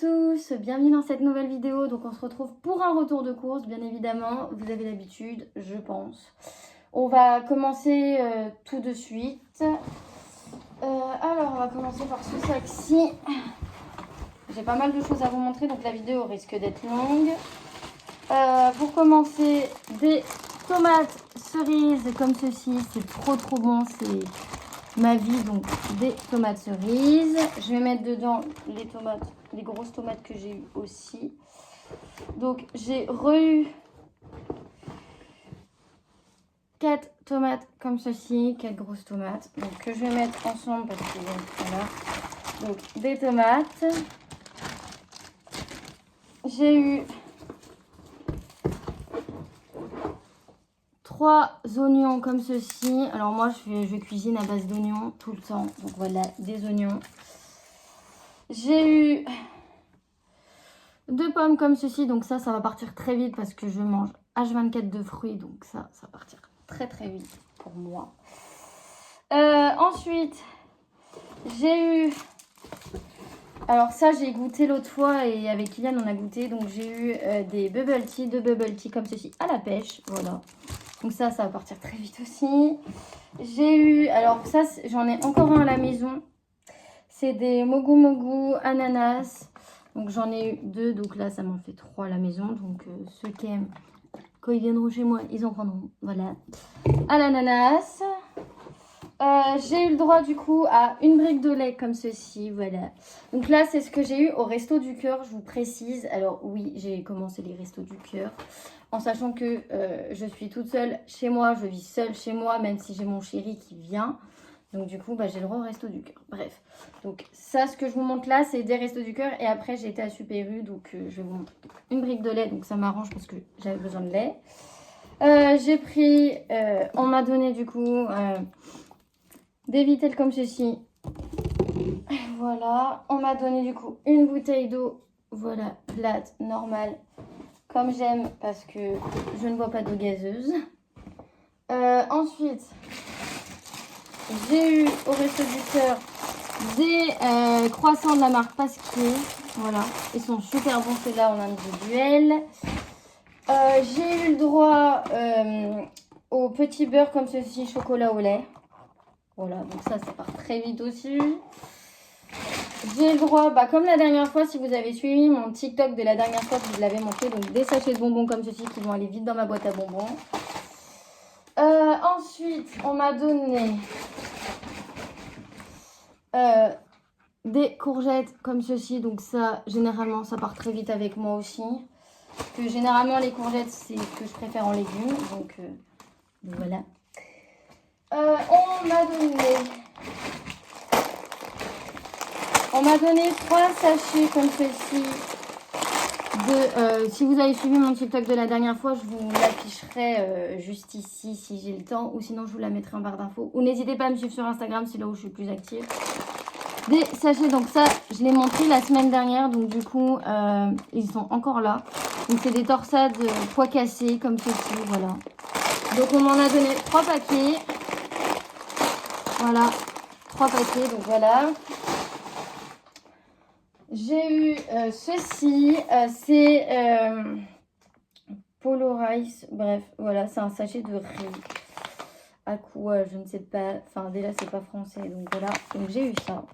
tous, bienvenue dans cette nouvelle vidéo. Donc on se retrouve pour un retour de course, bien évidemment, vous avez l'habitude, je pense. On va commencer tout de suite. Alors on va commencer par ce sac-ci. J'ai pas mal de choses à vous montrer, donc la vidéo risque d'être longue. Pour commencer, des tomates cerises comme ceci, c'est trop bon, c'est ma vie, donc des tomates cerises. Je vais mettre dedans les tomates, les grosses tomates que j'ai eues aussi. Donc j'ai eu 4 tomates comme ceci, 4 grosses tomates, donc que je vais mettre ensemble parce que voilà. Donc des tomates. J'ai eu 3 oignons comme ceci. Alors moi je cuisine à base d'oignons tout le temps. Donc voilà, des oignons. J'ai eu 2 pommes comme ceci. Donc ça va partir très vite parce que je mange H24 de fruits. Donc ça va partir très vite pour moi. Ensuite, j'ai eu... Alors ça j'ai goûté l'autre fois et avec Kylian on a goûté. Donc j'ai eu des bubble tea, 2 bubble tea comme ceci à la pêche. Voilà. Donc ça va partir très vite aussi. J'ai eu, alors ça j'en ai encore un à la maison. C'est des mogu mogu ananas. Donc j'en ai eu 2, donc là ça m'en fait 3 à la maison. Donc ceux qui aiment, quand ils viendront chez moi, ils en prendront. Voilà. À l'ananas. J'ai eu le droit du coup à une brique de lait comme ceci, voilà. Donc là c'est ce que j'ai eu au Resto du Cœur, je vous précise. Alors oui, j'ai commencé les Restos du Cœur en sachant que je suis toute seule chez moi, je vis seule chez moi même si j'ai mon chéri qui vient. Donc du coup j'ai le droit au Resto du Cœur, bref. Donc ça ce que je vous montre là c'est des Restos du Cœur et après j'ai été à Super U, donc je vais vous montrer une brique de lait. Donc ça m'arrange parce que j'avais besoin de lait. J'ai pris, on m'a donné du coup... des vitelles comme ceci. Voilà. On m'a donné du coup une bouteille d'eau. Voilà, plate, normale. Comme j'aime parce que je ne bois pas d'eau gazeuse. Ensuite, j'ai eu au Resto du Cœur des croissants de la marque Pasquier. Voilà. Ils sont super bons ceux-là en individuel. J'ai eu le droit au petit beurre comme ceci, chocolat au lait. Voilà, donc ça part très vite aussi. J'ai le droit, comme la dernière fois, si vous avez suivi mon TikTok de la dernière fois que je vous l'avais montré, donc des sachets de bonbons comme ceci qui vont aller vite dans ma boîte à bonbons. Ensuite, on m'a donné des courgettes comme ceci, donc ça, généralement, ça part très vite avec moi aussi. Parce que généralement, les courgettes, c'est ce que je préfère en légumes, donc voilà. On m'a donné 3 sachets comme ceci de... si vous avez suivi mon TikTok de la dernière fois, je vous l'afficherai juste ici si j'ai le temps. Ou sinon, je vous la mettrai en barre d'infos. Ou n'hésitez pas à me suivre sur Instagram, c'est là où je suis plus active. Des sachets, donc ça, je l'ai montré la semaine dernière. Donc du coup, ils sont encore là. Donc c'est des torsades pois cassés comme ceci, voilà. Donc on m'en a donné 3 paquets. Voilà, 3 paquets, donc voilà. J'ai eu ceci, c'est Polo Rice, bref, voilà, c'est un sachet de riz. À quoi, je ne sais pas, enfin déjà c'est pas français, donc voilà, donc j'ai eu ça.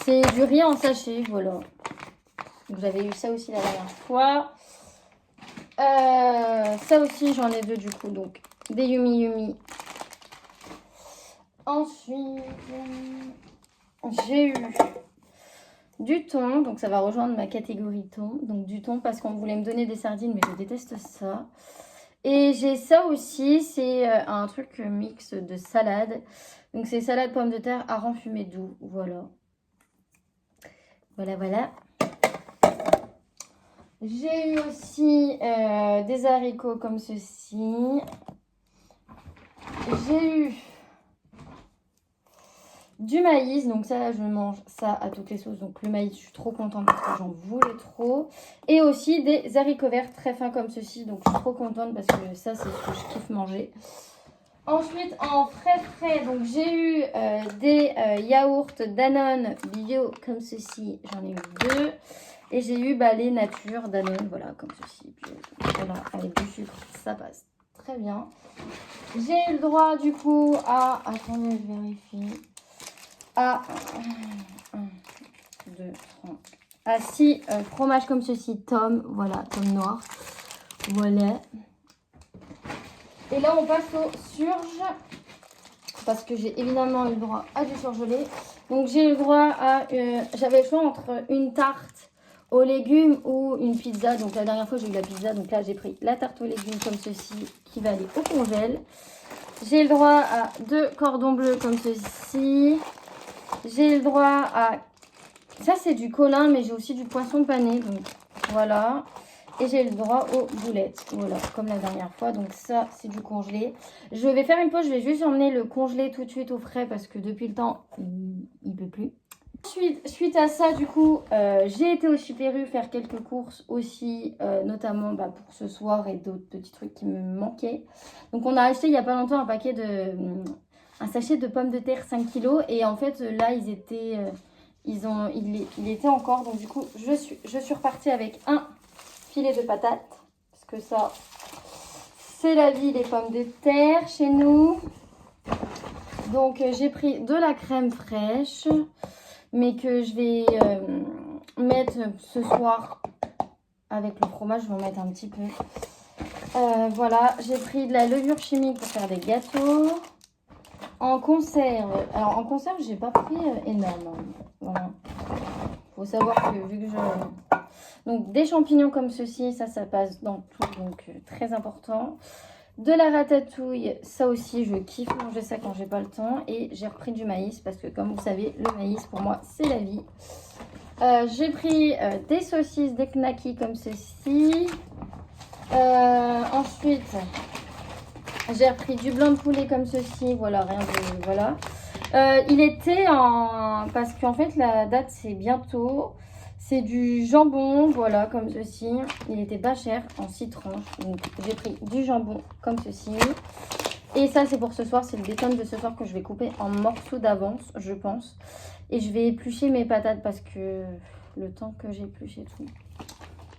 C'est du riz en sachet, voilà. Donc j'avais eu ça aussi la dernière fois. Ça aussi j'en ai 2 du coup, donc des Yumi Yumi. Ensuite, j'ai eu du thon, donc ça va rejoindre ma catégorie thon. Donc du thon parce qu'on voulait me donner des sardines, mais je déteste ça. Et j'ai ça aussi, c'est un truc mix de salade. Donc c'est salade pommes de terre, hareng fumé doux, voilà. Voilà. J'ai eu aussi des haricots comme ceci. J'ai eu du maïs, donc ça je mange ça à toutes les sauces, donc le maïs je suis trop contente parce que j'en voulais trop. Et aussi des haricots verts très fins comme ceci, donc je suis trop contente parce que ça c'est ce que je kiffe manger. Ensuite en frais, donc j'ai eu des yaourts Danone bio comme ceci, j'en ai eu 2. Et j'ai eu les natures Danone, voilà, comme ceci. Puis, voilà, avec du sucre, ça passe très bien. J'ai eu le droit du coup à, attendez, je vérifie, à 1, 2, 3, à 6 fromages comme ceci, Tom, voilà, Tom noir, voilà. Et là on passe au surge, parce que j'ai évidemment eu le droit à du surgelé. Donc j'ai eu le droit à, j'avais le choix entre une tarte aux légumes ou une pizza. Donc la dernière fois j'ai eu la pizza, donc là j'ai pris la tarte aux légumes comme ceci qui va aller au congèle. J'ai le droit à 2 cordons bleus comme ceci. J'ai le droit à, ça c'est du colin mais j'ai aussi du poisson pané, donc voilà. Et j'ai le droit aux boulettes, voilà, comme la dernière fois. Donc ça, c'est du congelé. Je vais faire une pause, je vais juste emmener le congelé tout de suite au frais parce que depuis le temps, il peut plus. Ensuite, suite à ça, du coup, j'ai été au Super U faire quelques courses aussi, notamment pour ce soir et d'autres petits trucs qui me manquaient. Donc on a acheté il n'y a pas longtemps un sachet de pommes de terre 5 kg. Et en fait, là, il était encore. Donc du coup, je suis repartie avec un filet de patates, parce que ça, c'est la vie, les pommes de terre chez nous. Donc, j'ai pris de la crème fraîche, mais que je vais mettre ce soir avec le fromage. Je vais en mettre un petit peu. Voilà, j'ai pris de la levure chimique pour faire des gâteaux. En conserve, alors en conserve, j'ai pas pris énorme. Voilà. Faut savoir que vu que je... Donc des champignons comme ceci, ça passe dans tout, donc très important. De la ratatouille, ça aussi je kiffe manger ça quand j'ai pas le temps. Et j'ai repris du maïs parce que comme vous savez, le maïs pour moi c'est la vie. J'ai pris des saucisses, des knackis comme ceci. Ensuite, j'ai repris du blanc de poulet comme ceci. Voilà, rien de... Voilà. Il était en... Parce qu'en fait la date c'est bientôt. C'est du jambon, voilà, comme ceci. Il était pas cher, en 6 tranches. Donc, j'ai pris du jambon comme ceci. Et ça, c'est pour ce soir. C'est le bacon de ce soir que je vais couper en morceaux d'avance, je pense. Et je vais éplucher mes patates parce que le temps que j'épluche tout,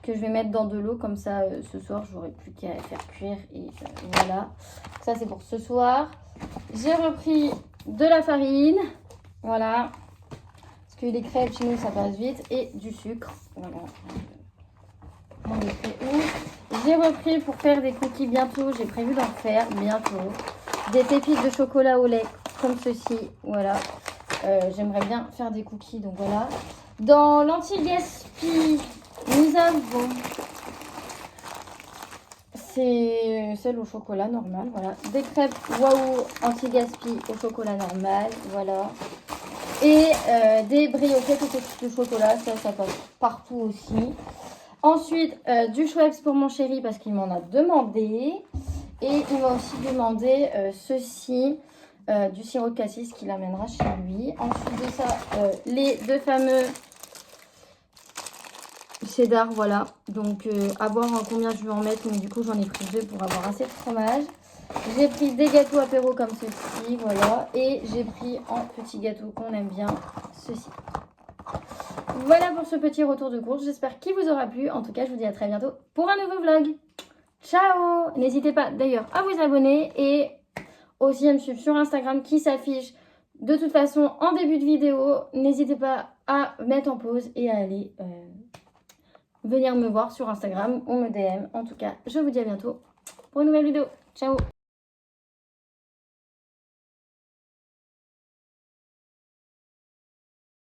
que je vais mettre dans de l'eau. Comme ça, ce soir, j'aurai plus qu'à faire cuire. Et voilà. Ça, c'est pour ce soir. J'ai repris de la farine. Voilà. Les crêpes chez nous ça passe vite et du sucre, voilà. On est fait où j'ai repris pour faire des cookies bientôt, j'ai prévu d'en faire bientôt des pépites de chocolat au lait comme ceci, voilà. J'aimerais bien faire des cookies, donc voilà. Dans l'anti-gaspi, nous avons c'est celle au chocolat normal, voilà, des crêpes waouh anti-gaspi au chocolat normal, voilà. Et des briochettes au chocolat, ça passe partout aussi. Ensuite, du Schweppes pour mon chéri parce qu'il m'en a demandé. Et il m'a aussi demandé ceci, du sirop de cassis qu'il amènera chez lui. Ensuite de ça, les 2 fameux cheddar, voilà. Donc, à voir combien je vais en mettre. Mais du coup, j'en ai pris 2 pour avoir assez de fromage. J'ai pris des gâteaux apéro comme ceci, voilà. Et j'ai pris en petit gâteau qu'on aime bien, ceci. Voilà pour ce petit retour de course. J'espère qu'il vous aura plu. En tout cas, je vous dis à très bientôt pour un nouveau vlog. Ciao! N'hésitez pas d'ailleurs à vous abonner et aussi à me suivre sur Instagram qui s'affiche de toute façon en début de vidéo. N'hésitez pas à mettre en pause et à aller venir me voir sur Instagram ou me DM. En tout cas, je vous dis à bientôt pour une nouvelle vidéo. Ciao!